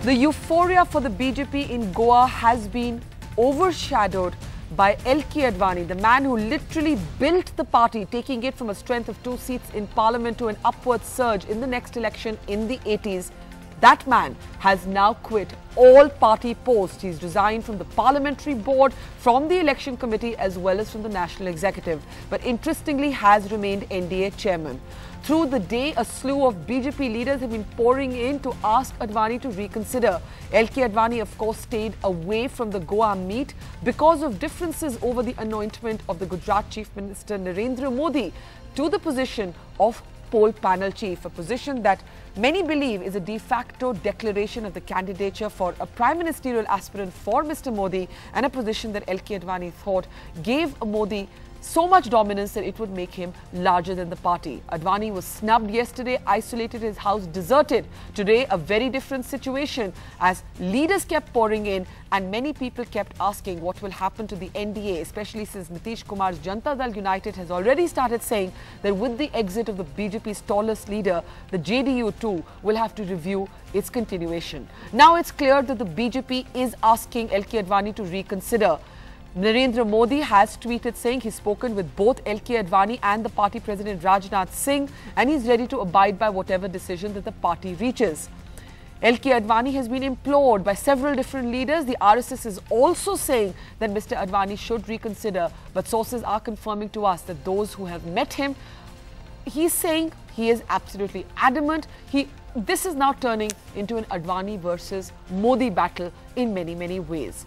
The euphoria for the BJP in Goa has been overshadowed by L.K. Advani, the man who literally built the party, taking it from a strength of 2 seats in parliament to an upward surge in the next election in the 80s. That man has now quit all party posts. He's resigned from the parliamentary board, from the election committee as well as from the national executive. But interestingly has remained NDA chairman. Through the day, a slew of BJP leaders have been pouring in to ask Advani to reconsider. L.K. Advani, of course, stayed away from the Goa meet because of differences over the anointment of the Gujarat Chief Minister Narendra Modi to the position of poll panel chief, a position that many believe is a de facto declaration of the candidature for a prime ministerial aspirant for Mr. Modi, and a position that L.K. Advani thought gave Modi so much dominance that it would make him larger than the party. Advani was snubbed yesterday, isolated, his house deserted. Today, a very different situation as leaders kept pouring in and many people kept asking what will happen to the NDA, especially since Nitish Kumar's Janata Dal United has already started saying that with the exit of the BJP's tallest leader, the JDU too will have to review its continuation. Now it's clear that the BJP is asking L.K. Advani to reconsider. Narendra Modi has tweeted saying he's spoken with both L.K. Advani and the party president Rajnath Singh, and he's ready to abide by whatever decision that the party reaches. L.K. Advani has been implored by several different leaders. The RSS is also saying that Mr. Advani should reconsider, but sources are confirming to us that those who have met him, he's saying he is absolutely adamant. This is now turning into an Advani versus Modi battle in many, many ways.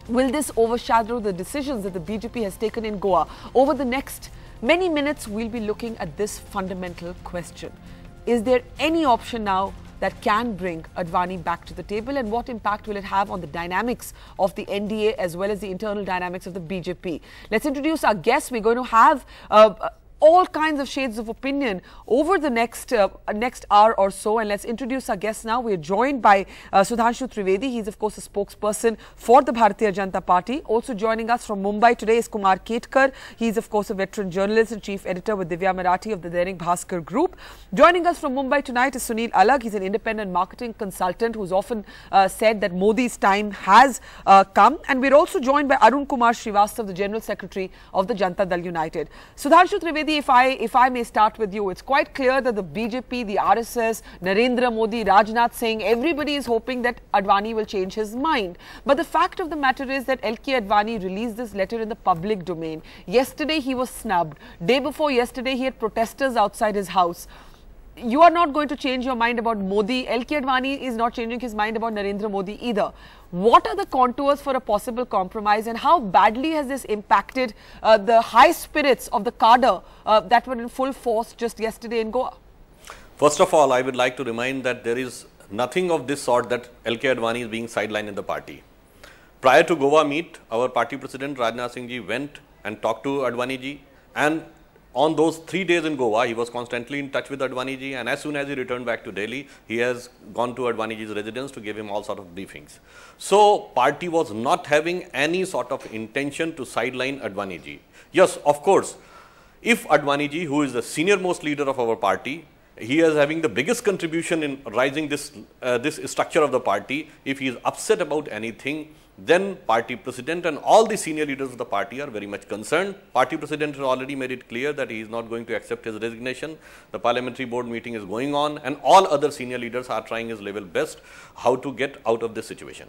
Will this overshadow the decisions that the BJP has taken in Goa? Over the next many minutes, we'll be looking at this fundamental question. Is there any option now that can bring Advani back to the table, and what impact will it have on the dynamics of the NDA as well as the internal dynamics of the BJP? Let's introduce our guests. We're going to have all kinds of shades of opinion over the next hour or so. And let's introduce our guests now. We're joined by Sudhanshu Trivedi. He's, of course, a spokesperson for the Bharatiya Janata Party. Also joining us from Mumbai today is Kumar Ketkar. He's, of course, a veteran journalist and chief editor with Divya Marathi of the Dainik Bhaskar Group. Joining us from Mumbai tonight is Sunil Alag. He's an independent marketing consultant who's often said that Modi's time has come. And we're also joined by Arun Kumar Srivastav, the General Secretary of the Janata Dal United. Sudhanshu Trivedi, if I may start with you, it's quite clear that the BJP, the RSS, Narendra Modi, Rajnath Singh, everybody is hoping that Advani will change his mind. But the fact of the matter is that L.K. Advani released this letter in the public domain. Yesterday he was snubbed. Day before yesterday he had protesters outside his house. You are not going to change your mind about Modi. L.K. Advani is not changing his mind about Narendra Modi either. What are the contours for a possible compromise, and how badly has this impacted the high spirits of the cadre that were in full force just yesterday in Goa? First of all, I would like to remind that there is nothing of this sort that L.K. Advani is being sidelined in the party. Prior to Goa meet, our party president Rajnath Singh ji went and talked to Advani ji, and on those 3 days in Goa, he was constantly in touch with Advani ji, and as soon as he returned back to Delhi, he has gone to Advani ji's residence to give him all sort of briefings. So, party was not having any sort of intention to sideline Advani ji. Yes, of course, if Advani ji, who is the senior most leader of our party, he is having the biggest contribution in rising this structure of the party, if he is upset about anything, then party president and all the senior leaders of the party are very much concerned. Party president has already made it clear that he is not going to accept his resignation. The parliamentary board meeting is going on, and all other senior leaders are trying his level best how to get out of this situation.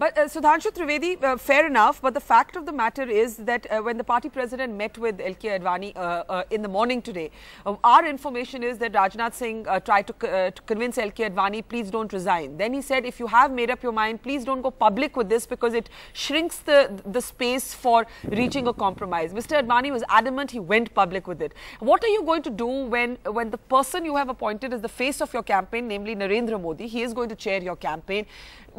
But Sudhanshu Trivedi, fair enough, but the fact of the matter is that when the party president met with L.K. Advani in the morning today, our information is that Rajnath Singh tried to convince L.K. Advani, please don't resign. Then he said, if you have made up your mind, please don't go public with this because it shrinks the space for reaching a compromise. Mr. Advani was adamant, he went public with it. What are you going to do when the person you have appointed as the face of your campaign, namely Narendra Modi, he is going to chair your campaign?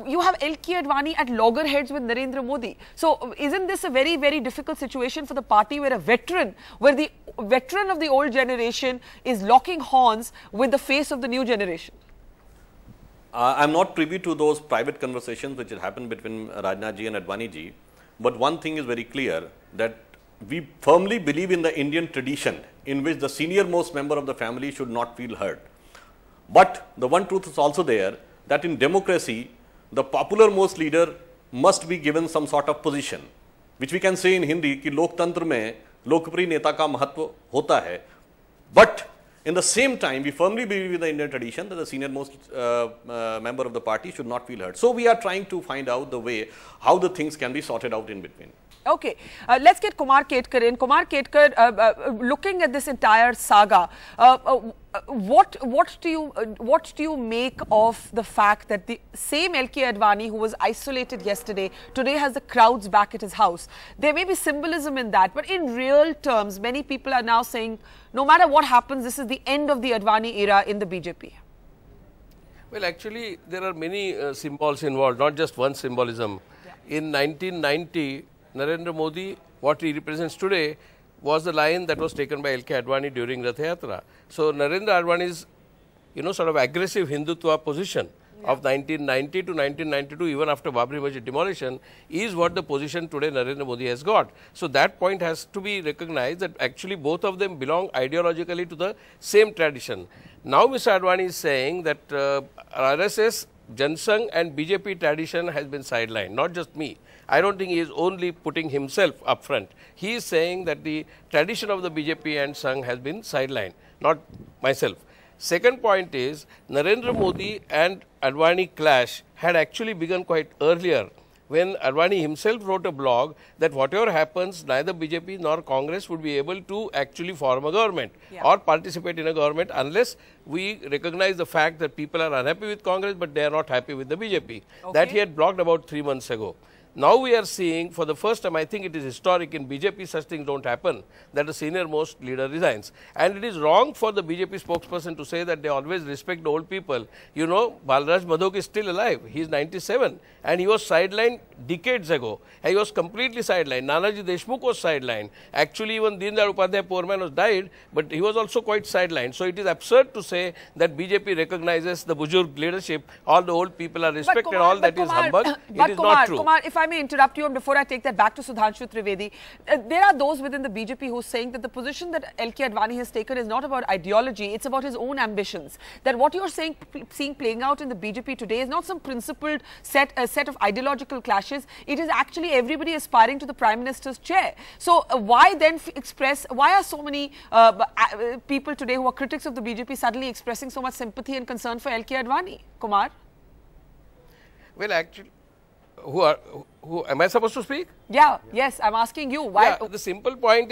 You have L.K. Advani at loggerheads with Narendra Modi. So, isn't this a very, very difficult situation for the party where the veteran of the old generation is locking horns with the face of the new generation? I'm not privy to those private conversations which had happened between Rajnath ji and Advani ji. But one thing is very clear, that we firmly believe in the Indian tradition in which the senior most member of the family should not feel hurt. But the one truth is also there, that in democracy, the popular most leader must be given some sort of position, which we can say in Hindi कि लोकतंत्र में लोकप्रिय नेता का महत्व होता है. But in the same time, we firmly believe in the Indian tradition that the senior most member of the party should not feel hurt. So we are trying to find out the way how the things can be sorted out in between. Okay, let's get Kumar Ketkar in. Kumar Ketkar, looking at this entire saga, what do you make of the fact that the same L.K. Advani who was isolated yesterday today has the crowds back at his house? There may be symbolism in that, but in real terms, many people are now saying, no matter what happens, this is the end of the Advani era in the BJP. Well, actually, there are many symbols involved, not just one symbolism. Yeah. In 1990, Narendra Modi, what he represents today, was the line that was taken by L.K. Advani during Rath Yatra. So, Narendra Advani's, sort of aggressive Hindutva position of 1990 to 1992, even after Babri Masjid demolition, is what the position today Narendra Modi has got. So, that point has to be recognized that actually both of them belong ideologically to the same tradition. Now, Mr. Advani is saying that RSS, Jansangh and BJP tradition has been sidelined, not just me. I don't think he is only putting himself up front. He is saying that the tradition of the BJP and Sangh has been sidelined, not myself. Second point is, Narendra Modi and Advani clash had actually begun quite earlier, when Advani himself wrote a blog that whatever happens, neither BJP nor Congress would be able to actually form a government or participate in a government unless we recognize the fact that people are unhappy with Congress, but they are not happy with the BJP. Okay. That he had blogged about 3 months ago. Now we are seeing for the first time, I think it is historic in BJP, such things don't happen, that a senior most leader resigns. And it is wrong for the BJP spokesperson to say that they always respect the old people. You know, Balraj Madhok is still alive. He is 97 and he was sidelined decades ago. He was completely sidelined. Nanaji Deshmukh was sidelined. Actually, even Deen Dayal Upadhyay, poor man, was died, but he was also quite sidelined. So it is absurd to say that BJP recognizes the Bujurg leadership, all the old people are respected, all that is humbug. It is not true. Kumar, if I may interrupt you, and before I take that back to Sudhanshu Trivedi, there are those within the BJP who are saying that the position that L.K. Advani has taken is not about ideology, it's about his own ambitions. That what you're seeing playing out in the BJP today is not some principled set of ideological clashes, it is actually everybody aspiring to the Prime Minister's chair. So why then why are so many people today who are critics of the BJP suddenly expressing so much sympathy and concern for L.K. Advani? Kumar? Well, actually, who am I supposed to speak? Yeah, yes, I'm asking you why. Yeah, the simple point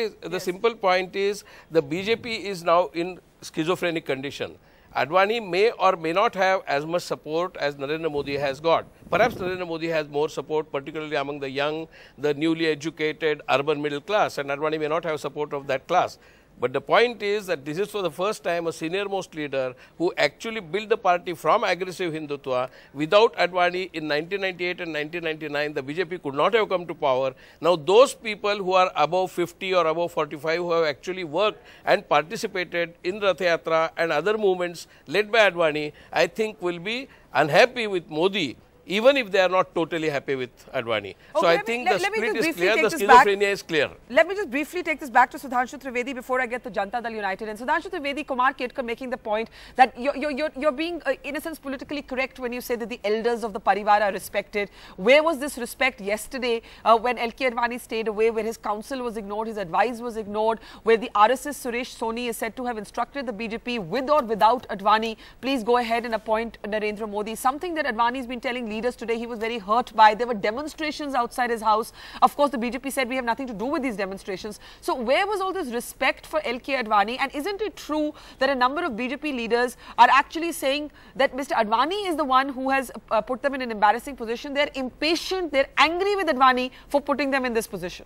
is the BJP is now in schizophrenic condition. Advani may or may not have as much support as Narendra Modi has got. Perhaps Narendra Modi has more support, particularly among the young, the newly educated, urban middle class, and Advani may not have support of that class. But the point is that this is for the first time a senior most leader who actually built the party from aggressive Hindutva. Without Advani in 1998 and 1999, the BJP could not have come to power. Now those people who are above 50 or above 45 who have actually worked and participated in Rath Yatra and other movements led by Advani, I think will be unhappy with Modi, even if they are not totally happy with Advani. Okay, so I think the split is clear, the schizophrenia is clear. Let me just briefly take this back to Sudhanshu Trivedi before I get to Janata Dal United. And Sudhanshu Trivedi, Kumar Ketkar making the point that you're being, in a sense, politically correct when you say that the elders of the Parivar are respected. Where was this respect yesterday when L.K. Advani stayed away, where his counsel was ignored, his advice was ignored, where the RSS Suresh Soni is said to have instructed the BJP with or without Advani, please go ahead and appoint Narendra Modi. Something that Advani has been telling leaders today he was very hurt by. There were demonstrations outside his house. Of course, the BJP said we have nothing to do with these demonstrations. So where was all this respect for L.K. Advani? And isn't it true that a number of BJP leaders are actually saying that Mr. Advani is the one who has put them in an embarrassing position? They're impatient, they're angry with Advani for putting them in this position.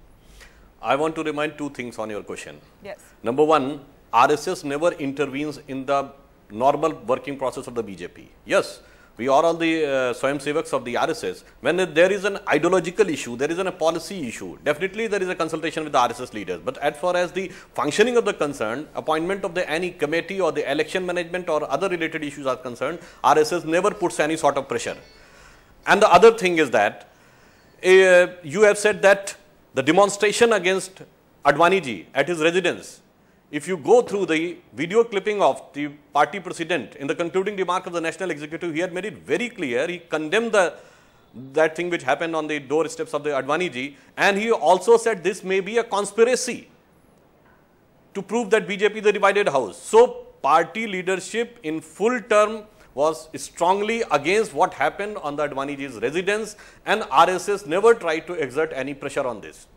I want to remind two things on your question. Yes. Number one, RSS never intervenes in the normal working process of the BJP. Yes. We are all the Swayamsevaks of the RSS. When there is an ideological issue, there is a policy issue, definitely there is a consultation with the RSS leaders. But as far as the functioning of the concern, appointment of any committee or the election management or other related issues are concerned, RSS never puts any sort of pressure. And the other thing is that you have said that the demonstration against Advani ji at his residence if you go through the video clipping of the party president in the concluding remark of the National Executive, he had made it very clear. He condemned that thing which happened on the doorsteps of the Advani ji, and he also said this may be a conspiracy to prove that BJP is a divided house. So party leadership in full term was strongly against what happened on the Advani ji's residence, and RSS never tried to exert any pressure on this.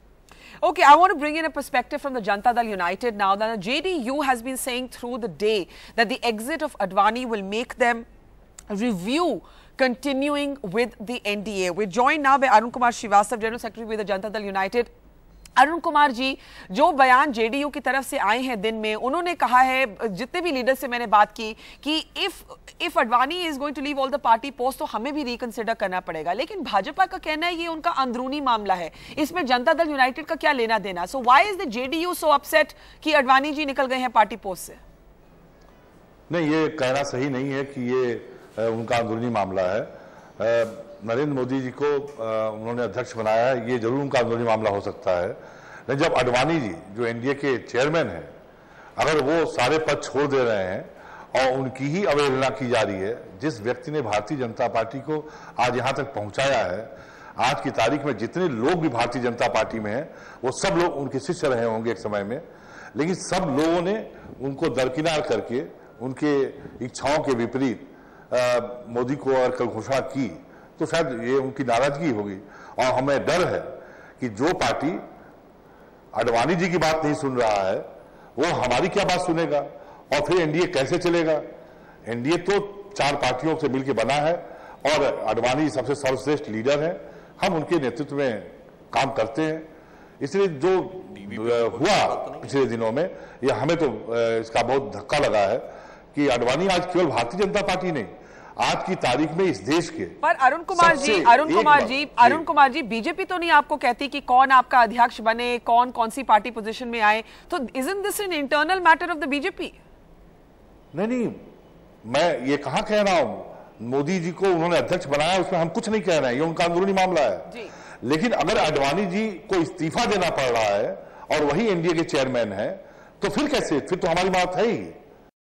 Okay, I want to bring in a perspective from the Janata Dal United now. That JDU has been saying through the day that the exit of Advani will make them review continuing with the NDA. We're joined now by Arun Kumar Srivastava, General Secretary with the Janata Dal United. Arun Kumar ji, जो बयान JDU की तरफ से आए हैं दिन में, उन्होंने कहा है, जितने भी लीडर से मैंने बात की, कि if Advani is going to leave all the party post तो हमें भी रिकंसिडर करना पड़ेगा। लेकिन भाजपा का कहना है ये उनका अंदरूनी मामला है, इसमें जनता दल यूनाइटेड का क्या लेना देना? So why is the JDU so upset कि अडवाणी जी निकल गए हैं पार्टी पोस्ट से? नहीं, ये कहना सही नहीं है कि ये उनका अंदरूनी मामला है। नरेंद्र मोदी जी को उन्होंने अध्यक्ष बनाया है, ये जरूर उनका अंदरूनी मामला हो सकता है। लेकिन जब अडवाणी जी जो एनडीए के चेयरमैन हैं, अगर वो सारे पद छोड़ दे रहे हैं और उनकी ही अवहेलना की जा रही है, जिस व्यक्ति ने भारतीय जनता पार्टी को आज यहाँ तक पहुँचाया है, आज की तारीख में जितने लोग भी भारतीय जनता पार्टी में हैं वो सब लोग उनके शिष्य रहे होंगे एक समय में, लेकिन सब लोगों ने उनको दरकिनार करके उनके इच्छाओं के विपरीत मोदी को अगर कल घोषणा की तो शायद ये उनकी नाराजगी होगी। और हमें डर है कि जो पार्टी अडवाणी जी की बात नहीं सुन रहा है वो हमारी क्या बात सुनेगा, और फिर एनडीए कैसे चलेगा? एनडीए तो 4 पार्टियों से मिलकर बना है और अडवाणी सबसे सर्वश्रेष्ठ लीडर है, हम उनके नेतृत्व में काम करते हैं। इसलिए जो हुआ पिछले दिनों में, ये हमें तो इसका बहुत धक्का लगा है कि अडवाणी आज केवल भारतीय जनता पार्टी नहीं, आज की तारीख में इस देश के पर अरुण कुमार जी बीजेपी तो नहीं आपको कहती कि कौन आपका अध्यक्ष बने, कौन सी पार्टी पोजीशन में आए, तो isn't this an internal matter of the BJP? नहीं, मैं ये कहां कह रहा हूं, मोदी जी को उन्होंने अध्यक्ष बनाया, उसमें हम कुछ नहीं कह रहे हैं, ये उनका अंदरूनी मामला है। लेकिन अगर अडवाणी जी को इस्तीफा देना पड़ रहा है और वही एनडीए के चेयरमैन है, तो फिर कैसे? फिर तो हमारी बात है ही।